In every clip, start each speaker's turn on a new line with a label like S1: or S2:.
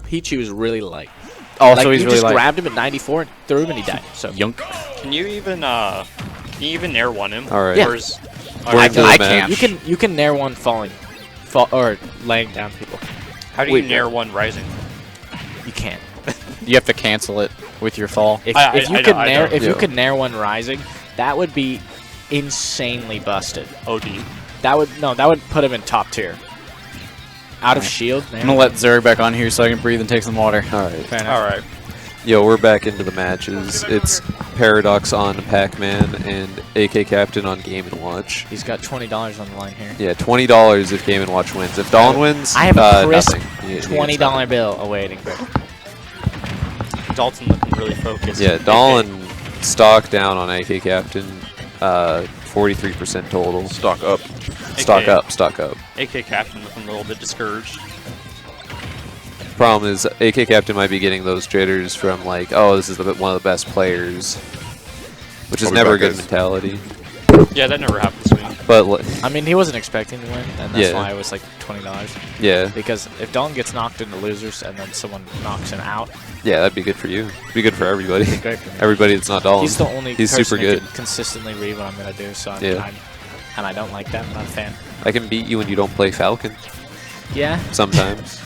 S1: Pichu is really light.
S2: Oh,
S1: like,
S2: so he's
S1: you
S2: really
S1: just
S2: light.
S1: grabbed him at 94 and threw him and he died. So
S2: Yunk.
S3: Can you even Nair one him?
S4: All right.
S1: Yeah.
S3: Or is-
S4: We're into the
S2: I
S4: match.
S2: can't.
S1: you can nair one falling, or laying down people.
S3: How do you Nair one rising?
S1: You can't.
S2: You have to cancel it with your fall.
S1: If
S3: I
S1: you
S3: know,
S1: could
S3: I
S1: nair,
S3: know.
S1: if you
S4: Yeah.
S1: could nair one rising, that would be insanely busted.
S3: OD.
S1: That would put him in top tier. Out of shield.
S2: I'm gonna let Zerg back on here so I can breathe and take some water.
S4: All right.
S1: Fair enough.
S3: Alright.
S4: Yo, we're back into the matches. It's Paradox on PAC-MAN and AK Captain on Game & Watch.
S1: He's got $20 on the line here.
S4: Yeah, $20 if Game & Watch wins. If Dawn wins,
S1: I have a crisp
S4: nothing. He gets
S1: $20
S4: nothing.
S1: bill awaiting.
S3: Dalton looking really focused.
S4: Yeah, Dawn stock down on AK Captain. 43% total.
S5: Stock up.
S4: Stock up. Stock up.
S3: AK Captain looking a little bit discouraged.
S4: Problem is, AK Captain might be getting those jitters from like, oh, this is one of the best players, which is
S5: Probably
S4: never a
S5: back
S4: good
S5: is.
S4: mentality.
S3: Yeah, that never happens to me.
S4: But
S1: I mean, he wasn't expecting to win, and that's
S4: Yeah.
S1: why it was like $20.
S4: yeah,
S1: Because if Dalton gets knocked into losers and then someone knocks him out,
S4: yeah, that'd be good for you. It'd be good for everybody.
S1: it'd be great for me.
S4: Everybody that's not Dawn.
S1: He's the only
S4: He's
S1: person
S4: super
S1: who
S4: good.
S1: can consistently read what I'm gonna do. So
S4: Yeah.
S1: and I don't like that. I'm not a fan.
S4: I can beat you when you don't play Falcon.
S1: Yeah,
S4: Sometimes.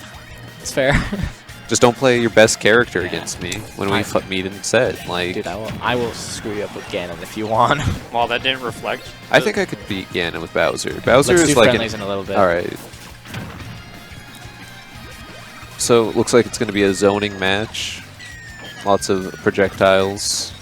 S1: it's fair.
S4: Just don't play your best character against me when we
S1: I-
S4: meet in set. Like,
S1: Dude, I will screw you up with Ganon if you want.
S3: Well, that didn't reflect.
S4: I think I could beat Ganon with Bowser. Bowser
S1: Let's
S4: is
S1: do
S4: like
S1: friendlies in a little bit.
S4: all right. So it looks like it's going to be a zoning match. Lots of projectiles.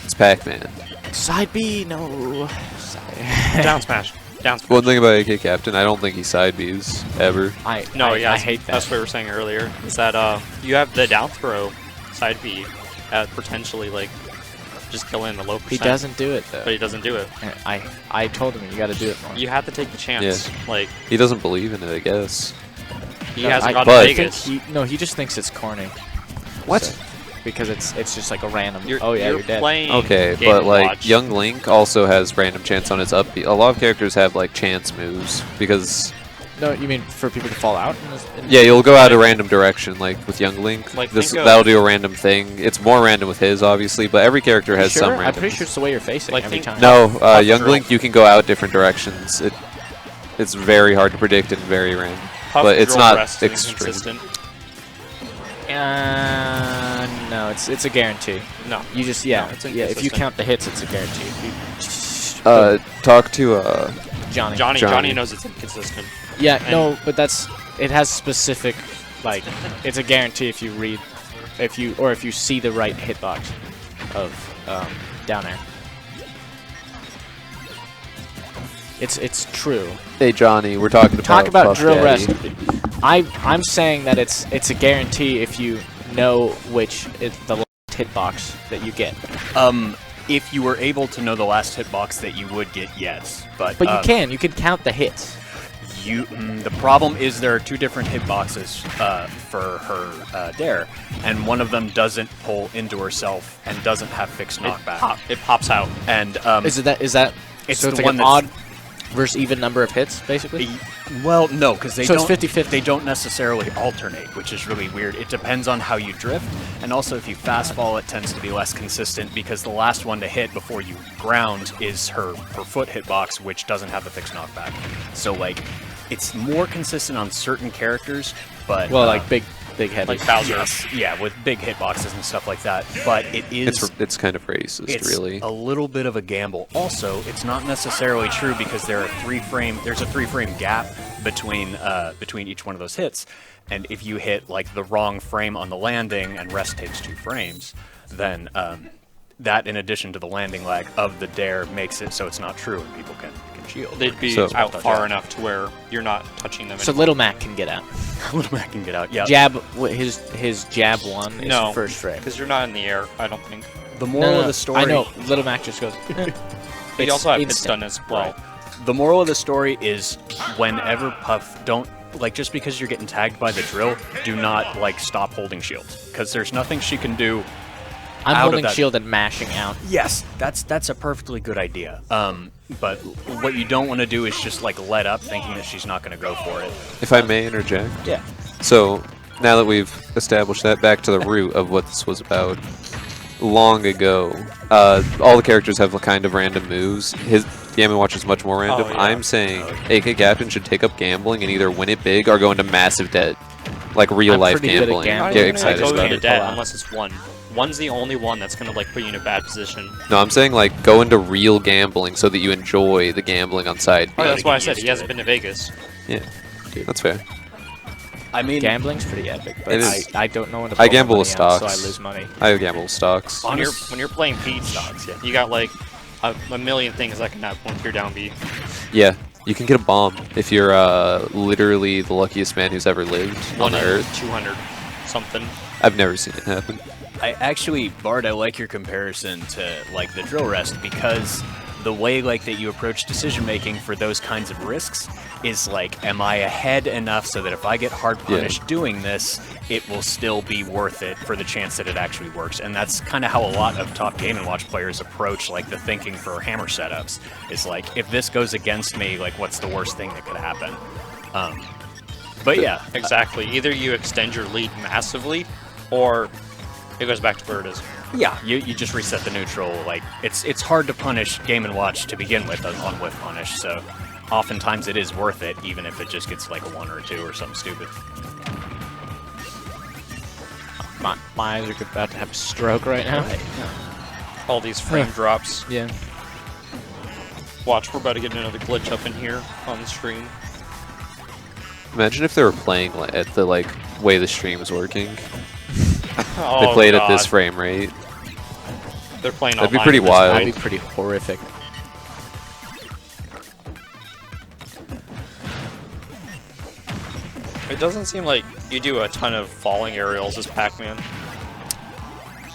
S4: It's Pac-Man.
S1: Side B, no. Sorry.
S3: Down smash. Down smash.
S4: One thing about AK Captain, I don't think he side Bs ever.
S1: I
S3: I
S1: hate that.
S3: That's what we were saying earlier. Is that you have the down throw side B at potentially like just killing the low percent.
S1: He doesn't do it though.
S3: But he doesn't do it.
S1: I told him you got to do it more.
S3: You have to take the chance.
S4: Yeah.
S3: Like
S4: He doesn't believe in it, I guess.
S3: he
S1: No,
S3: hasn't
S1: I-
S3: gone
S4: but-
S3: to
S1: I think
S3: Vegas.
S1: he just thinks it's corny.
S4: What?
S1: So- because it's just like a random.
S3: You're,
S1: oh yeah,
S3: you're
S1: you're dead.
S3: playing.
S4: Okay,
S3: Game
S4: but
S3: &
S4: like
S3: Watch.
S4: Young Link also has random chance on his up B. A lot of characters have like chance moves because
S1: No, you mean for people to fall out? In
S4: yeah, you'll go out a random direction like with Young Link.
S3: Like,
S4: This
S3: think of-
S4: that'll do a random thing. It's more random with his obviously, but every character has
S1: sure?
S4: some
S1: I'm
S4: random.
S1: pretty sure it's the way you're facing
S3: Like,
S1: every
S3: think-
S1: time.
S4: No,
S3: Puff
S4: Young
S3: Drill.
S4: Link you can go out different directions. It's very hard to predict and very random.
S3: Puff
S4: but it's
S3: drill
S4: not
S3: breast is
S4: extreme.
S3: inconsistent.
S1: No, it's a guarantee.
S3: No.
S1: You just
S3: No, it's
S1: If you
S3: inconsistent.
S1: count the hits, it's a guarantee. If you,
S4: Talk to
S1: Johnny.
S3: Johnny
S4: Johnny.
S3: knows it's inconsistent.
S1: Yeah,
S3: and-
S1: no, but it has specific, like, it's a guarantee if you read, if you see the right hitbox of down there. It's true.
S4: Hey Johnny, we're talking about
S1: Talk about
S4: Puff
S1: drill
S4: Daddy.
S1: rest. I'm saying that it's a guarantee if you know which is the last hitbox that you get.
S6: If you were able to know the last hitbox that you would get, yes. But
S1: But you can count the hits.
S6: the problem is there are two different hitboxes for her dare, and one of them doesn't pull into herself and doesn't have fixed knockback.
S3: It pops out.
S6: And
S1: Is that?
S6: It's
S1: So it's
S6: the
S1: like
S6: one
S1: an
S6: that's-
S1: odd versus even number of hits, basically.
S6: well, no, because they
S1: So it's
S6: don't.
S1: 50-50.
S6: They don't necessarily alternate, which is really weird. It depends on how you drift, and also if you fast fall, it tends to be less consistent because the last one to hit before you ground is her foot hitbox, which doesn't have the fixed knockback. So like, it's more consistent on certain characters, but
S1: Well, like big head.
S3: Like Bowser.
S6: yes, yeah, with big hitboxes and stuff like that. But it is.
S4: It's kind of racist,
S6: It's
S4: really.
S6: a little bit of a gamble. Also, it's not necessarily true because there's a three-frame gap between each one of those hits, and if you hit like the wrong frame on the landing and rest takes 2 frames, then that in addition to the landing lag of the dare makes it so it's not true and people can shield.
S3: They'd be
S4: So-
S3: out far enough to where you're not touching them.
S1: So
S3: anymore.
S1: Little Mac can get out.
S6: Little Mac can get out. Yeah.
S1: Jab, his jab one is
S3: No,
S1: the first frame.
S3: because you're not in the air. I don't think.
S6: The moral of the story.
S1: I know. Little Mac just goes.
S3: But
S1: It's
S3: you also have hit
S1: instant.
S3: stun as well.
S6: The moral of the story is whenever Puff don't like just because you're getting tagged by the drill, do not like stop holding shields because there's nothing she can do.
S1: I'm
S6: out of
S1: holding
S6: that.
S1: shield and mashing out.
S6: Yes, that's a perfectly good idea. But what you don't want to do is just like let up thinking that she's not going to go for it.
S4: If I may interject,
S6: Yeah.
S4: So now that we've established that, back to the root of what this was about. Long ago, all the characters have kind of random moves. His Game & Watch is much more random.
S3: Oh, yeah.
S4: I'm saying AK Captain should take up gambling and either win it big or go into massive debt. Like real life
S1: pretty good at
S4: gambling.
S1: gambling.
S4: Get
S3: I
S4: excited
S3: go
S4: about
S3: into
S4: it.
S3: debt
S1: Pull out.
S3: unless it's one. One's the only one that's gonna like put you in a bad position.
S4: No, I'm saying like go into real gambling so that you enjoy the gambling on side B.
S3: Oh, that's
S6: to
S3: why I
S6: get
S3: said
S6: used
S3: he
S6: to
S3: hasn't
S6: it.
S3: been to Vegas.
S4: Yeah, that's fair.
S6: I mean,
S1: Gambling's pretty epic, but
S4: It is.
S1: I don't know when to
S4: I
S1: pull my
S4: gamble
S1: money
S4: with
S1: out,
S4: stocks.
S1: so I lose money.
S4: I gamble with stocks.
S3: When you're playing Pete stocks, you got like a million things that can happen when you're down B.
S4: Yeah, you can get a bomb if you're literally the luckiest man who's ever lived on the earth.
S3: 200 something.
S4: I've never seen it happen.
S6: I actually, Bart, I like your comparison to like the drill rest because the way like that you approach decision making for those kinds of risks is like, am I ahead enough so that if I get hard punished doing this, it will still be worth it for the chance that it actually works. And that's kind of how a lot of top Game & Watch players approach like the thinking for hammer setups. Is like, if this goes against me, like what's the worst thing that could happen? But yeah,
S3: Exactly. Either you extend your lead massively, or it goes back to where it is.
S6: yeah, you just reset the neutral. Like it's hard to punish Game & Watch to begin with on whiff punish, so oftentimes it is worth it, even if it just gets like a 1 or a 2 or something stupid.
S1: My eyes are about to have a stroke right now.
S3: All these frame drops.
S1: Yeah.
S3: Watch, we're about to get another glitch up in here on the stream.
S4: Imagine if they were playing at the like way the stream is working.
S3: Oh,
S4: They played at this
S3: God.
S4: frame rate.
S3: They're playing
S4: That'd be
S3: online
S4: pretty
S3: at this
S4: wild.
S1: That'd
S3: point.
S1: be pretty horrific.
S3: It doesn't seem like you do a ton of falling aerials as Pac-Man.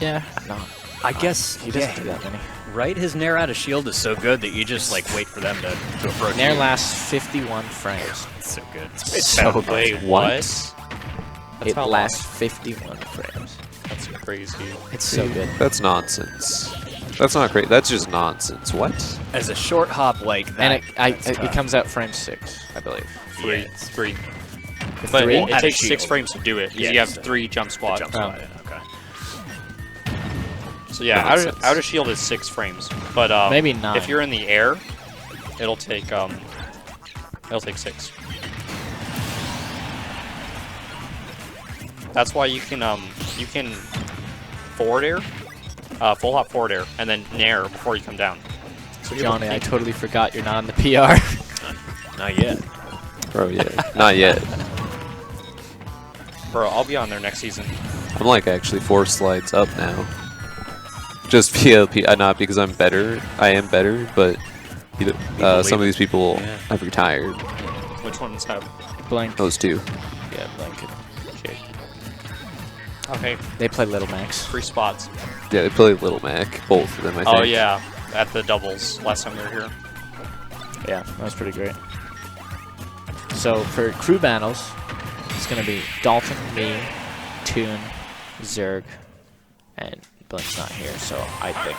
S1: Yeah. No.
S6: I guess
S1: He doesn't do that many.
S6: right? His Nair out of shield is so good that you just like wait for them to approach
S1: Nair
S6: you.
S1: lasts 51 frames.
S6: It's so good.
S1: It's so good.
S3: Wait,
S1: What?
S3: That's
S1: It
S3: how long?
S1: lasts 51 frames.
S3: That's crazy.
S1: It's so good.
S4: That's nonsense. That's not great. That's just nonsense. What?
S6: As a short hop like that,
S1: And
S6: that's
S1: it
S6: tough.
S1: comes out frame 6, I believe.
S3: Three.
S6: Yeah, it's
S3: Three. But
S1: Three?
S3: it
S6: Out of
S3: takes 6
S6: shield.
S3: frames to do it, because
S6: Yeah,
S3: you have
S6: so-
S3: 3 jump squat.
S6: jump
S1: Oh.
S6: slide in, okay.
S3: So yeah,
S4: Nonsense.
S3: out of shield is 6 frames. But
S1: Maybe 9.
S3: if you're in the air, it'll take 6. That's why you can forward air, full hop forward air, and then nair before you come down. So you're
S1: Johnny,
S3: able
S1: I
S3: to-
S1: totally forgot you're not on the PR.
S6: Not yet.
S4: Bro, yeah. Not yet.
S3: Bro, I'll be on there next season.
S4: I'm like actually 4 slides up now. Just PLP, not because I'm better. I am better, but some of these people
S6: Yeah.
S4: have retired.
S3: Which ones have?
S1: Blank.
S4: Those two.
S1: Yeah, blanket.
S3: Okay. Okay,
S1: They play Little Max.
S3: 3 spots.
S4: Yeah, they play Little Mac. Both of them, I think.
S3: Oh yeah, at the doubles last time we were here.
S1: Yeah, that was pretty great. So for crew battles, it's gonna be Dalton, me, Toon, Zerg, and Blink's not here, so I think